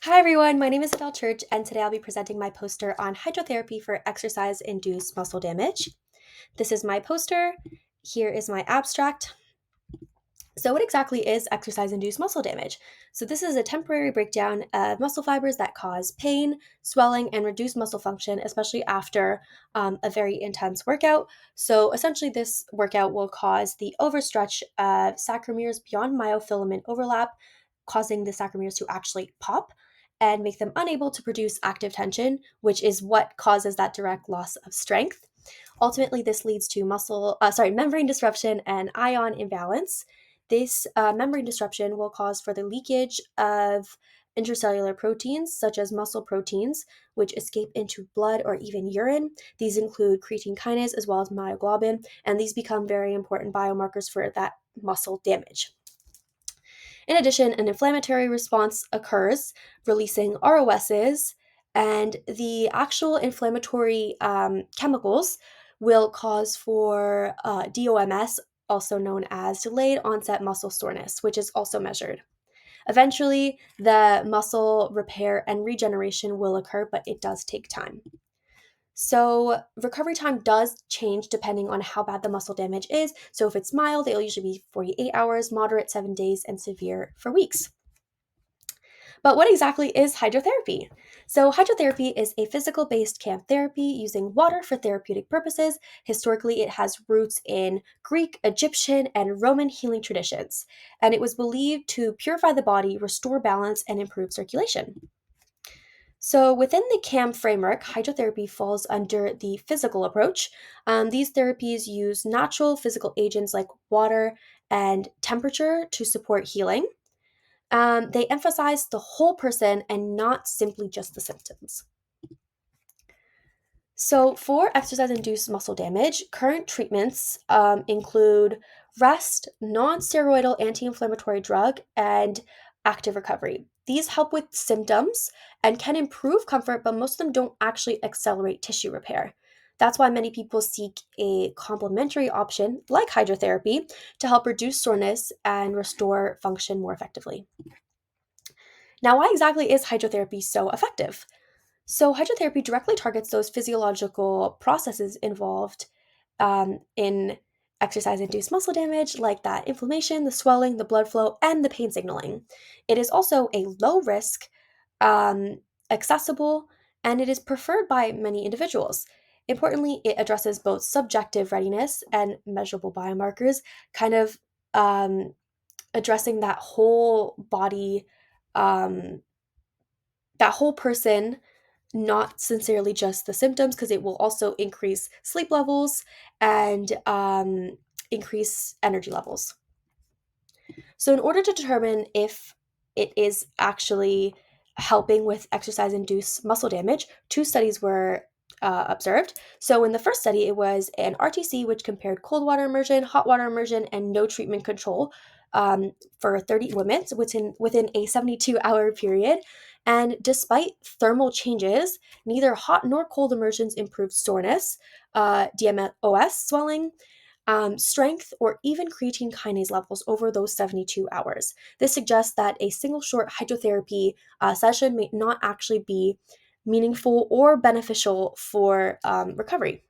Hi everyone, my name is Adele Church, and today I'll be presenting my poster on hydrotherapy for exercise-induced muscle damage. This is my poster. Here is my abstract. So what exactly is exercise-induced muscle damage? So this is a temporary breakdown of muscle fibers that cause pain, swelling, and reduced muscle function, especially after a very intense workout. So essentially this workout will cause the overstretch of sarcomeres beyond myofilament overlap, causing the sarcomeres to actually pop and make them unable to produce active tension, which is what causes that direct loss of strength. Ultimately, this leads to membrane disruption and ion imbalance. This membrane disruption will cause further leakage of intracellular proteins, such as muscle proteins, which escape into blood or even urine. These include creatine kinase as well as myoglobin, and these become very important biomarkers for that muscle damage. In addition, an inflammatory response occurs, releasing ROSs, and the actual inflammatory chemicals will cause for DOMS, also known as delayed onset muscle soreness, which is also measured. Eventually, the muscle repair and regeneration will occur, but it does take time. So, recovery time does change depending on how bad the muscle damage is. So, if it's mild, it'll usually be 48 hours, moderate, 7 days, and severe for weeks. But what exactly is hydrotherapy? So, hydrotherapy is a physical based camp therapy using water for therapeutic purposes. Historically, it has roots in Greek, Egyptian, and Roman healing traditions, and it was believed to purify the body, restore balance, and improve circulation. So, within the CAM framework, hydrotherapy falls under the physical approach. These therapies use natural physical agents like water and temperature to support healing. They emphasize the whole person and not simply just the symptoms. So, for exercise induced muscle damage, current treatments include rest, non steroidal anti inflammatory drug, and active recovery. These help with symptoms and can improve comfort, but most of them don't actually accelerate tissue repair. That's why many people seek a complementary option like hydrotherapy to help reduce soreness and restore function more effectively. Now, why exactly is hydrotherapy so effective? So, hydrotherapy directly targets those physiological processes involved in exercise induced muscle damage, like that inflammation, the swelling, the blood flow, and the pain signaling. It is also a low risk, accessible, and it is preferred by many individuals. Importantly, it addresses both subjective readiness and measurable biomarkers, kind of addressing that whole body, um, that whole person, not sincerely just the symptoms, because it will also increase sleep levels and increase energy levels. So, in order to determine if it is actually helping with exercise induced muscle damage, two studies were observed. So, in the first study, it was an RTC which compared cold water immersion, hot water immersion, and no treatment control for 30 women within a 72-hour period. And despite thermal changes, neither hot nor cold immersions improved soreness, DMOS swelling, strength, or even creatine kinase levels over those 72 hours. This suggests that a single short hydrotherapy session may not actually be meaningful or beneficial for recovery.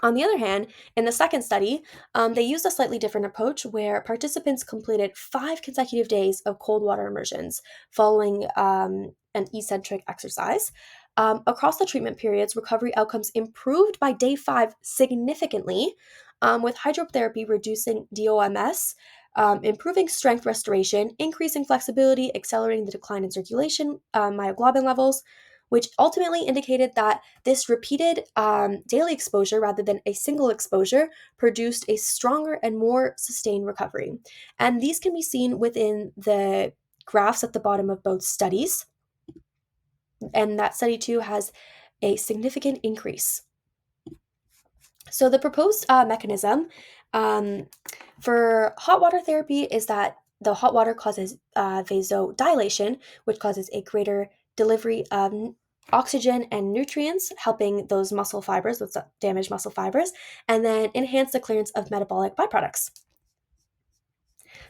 On the other hand, in the second study, they used a slightly different approach where participants completed 5 consecutive days of cold water immersions following an eccentric exercise. Across the treatment periods, recovery outcomes improved by day 5 significantly, with hydrotherapy reducing DOMS, improving strength restoration, increasing flexibility, accelerating the decline in circulation, myoglobin levels, which ultimately indicated that this repeated daily exposure rather than a single exposure produced a stronger and more sustained recovery. And these can be seen within the graphs at the bottom of both studies. And that study too has a significant increase. So, the proposed mechanism for hot water therapy is that the hot water causes vasodilation, which causes a greater delivery of oxygen and nutrients, helping those muscle fibers, those damaged muscle fibers, and then enhance the clearance of metabolic byproducts.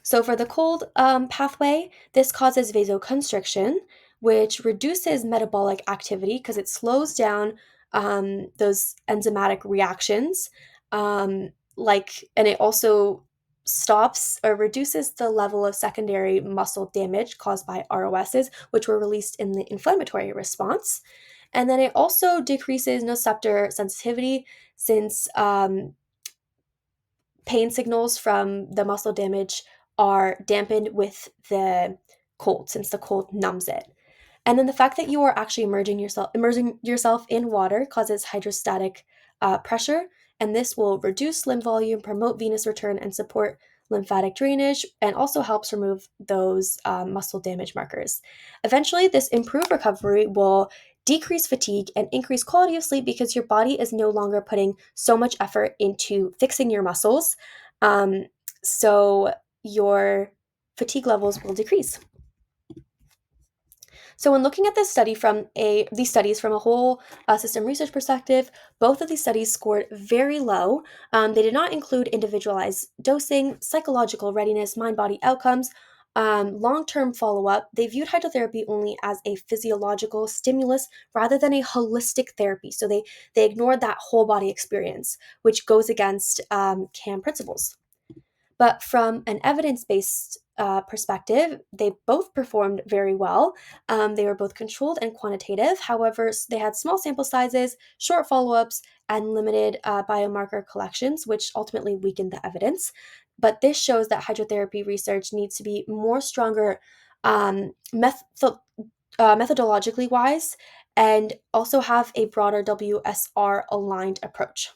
So, for the cold pathway, this causes vasoconstriction, which reduces metabolic activity because it slows down those enzymatic reactions. And it also stops or reduces the level of secondary muscle damage caused by ROSs, which were released in the inflammatory response. And then it also decreases nociceptor sensitivity since pain signals from the muscle damage are dampened with the cold, since the cold numbs it. And then the fact that you are actually immersing yourself in water causes hydrostatic pressure, and this will reduce limb volume, promote venous return, and support lymphatic drainage, and also helps remove those muscle damage markers. Eventually, this improved recovery will decrease fatigue and increase quality of sleep because your body is no longer putting so much effort into fixing your muscles. So your fatigue levels will decrease. So when looking at these studies from a whole system research perspective, both of these studies scored very low. They did not include individualized dosing, psychological readiness, mind-body outcomes, long-term follow-up. They viewed hydrotherapy only as a physiological stimulus rather than a holistic therapy. So they ignored that whole body experience, which goes against CAM principles. But from an evidence-based perspective, they both performed very well. They were both controlled and quantitative. However, they had small sample sizes, short follow-ups, and limited biomarker collections, which ultimately weakened the evidence. But this shows that hydrotherapy research needs to be more stronger methodologically wise, and also have a broader WSR aligned approach.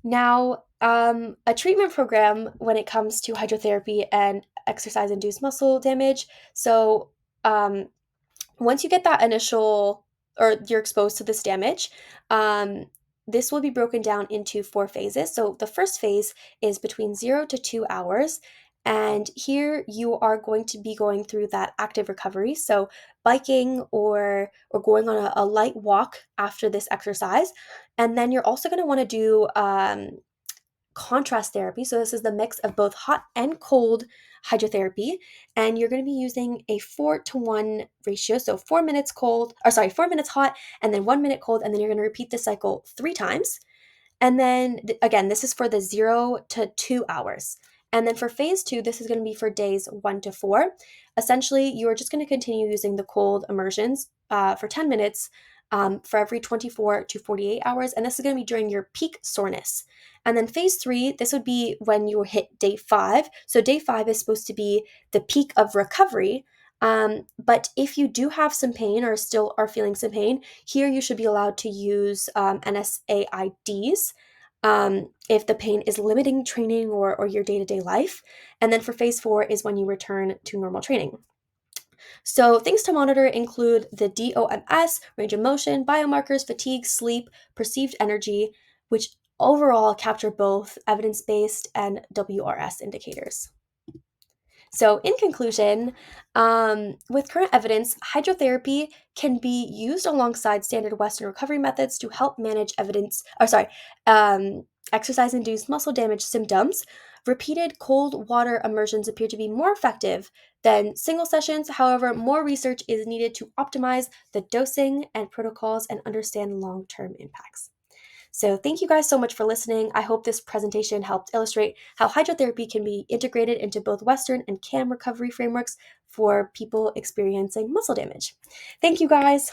Now, a treatment program when it comes to hydrotherapy and exercise-induced muscle damage. So, once you get that initial, or you're exposed to this damage, this will be broken down into 4 phases. So the first phase is between 0 to 2 hours. And here you are going to be going through that active recovery. So biking or going on a light walk after this exercise. And then you're also going to want to do contrast therapy. So this is the mix of both hot and cold hydrotherapy, and you're going to be using a 4-to-1 ratio. So 4 minutes 4 minutes hot, and then 1 minute cold, and then you're going to repeat the cycle 3 times. And then again, this is for the 0 to 2 hours. And then for phase 2, this is going to be for days 1 to 4. Essentially, you are just going to continue using the cold immersions for 10 minutes for every 24 to 48 hours. And this is going to be during your peak soreness. And then phase 3, this would be when you hit day 5. So day 5 is supposed to be the peak of recovery. But if you do have some pain or still are feeling some pain, here you should be allowed to use NSAIDs if the pain is limiting training or your day-to-day life. And then for phase 4 is when you return to normal training. So things to monitor include the DOMS, range of motion, biomarkers, fatigue, sleep, perceived energy, which overall capture both evidence-based and WRS indicators. So in conclusion, with current evidence, hydrotherapy can be used alongside standard Western recovery methods to help manage exercise-induced muscle damage symptoms. Repeated cold water immersions appear to be more effective than single sessions. However, more research is needed to optimize the dosing and protocols and understand long-term impacts. So thank you guys so much for listening. I hope this presentation helped illustrate how hydrotherapy can be integrated into both Western and CAM recovery frameworks for people experiencing muscle damage. Thank you guys.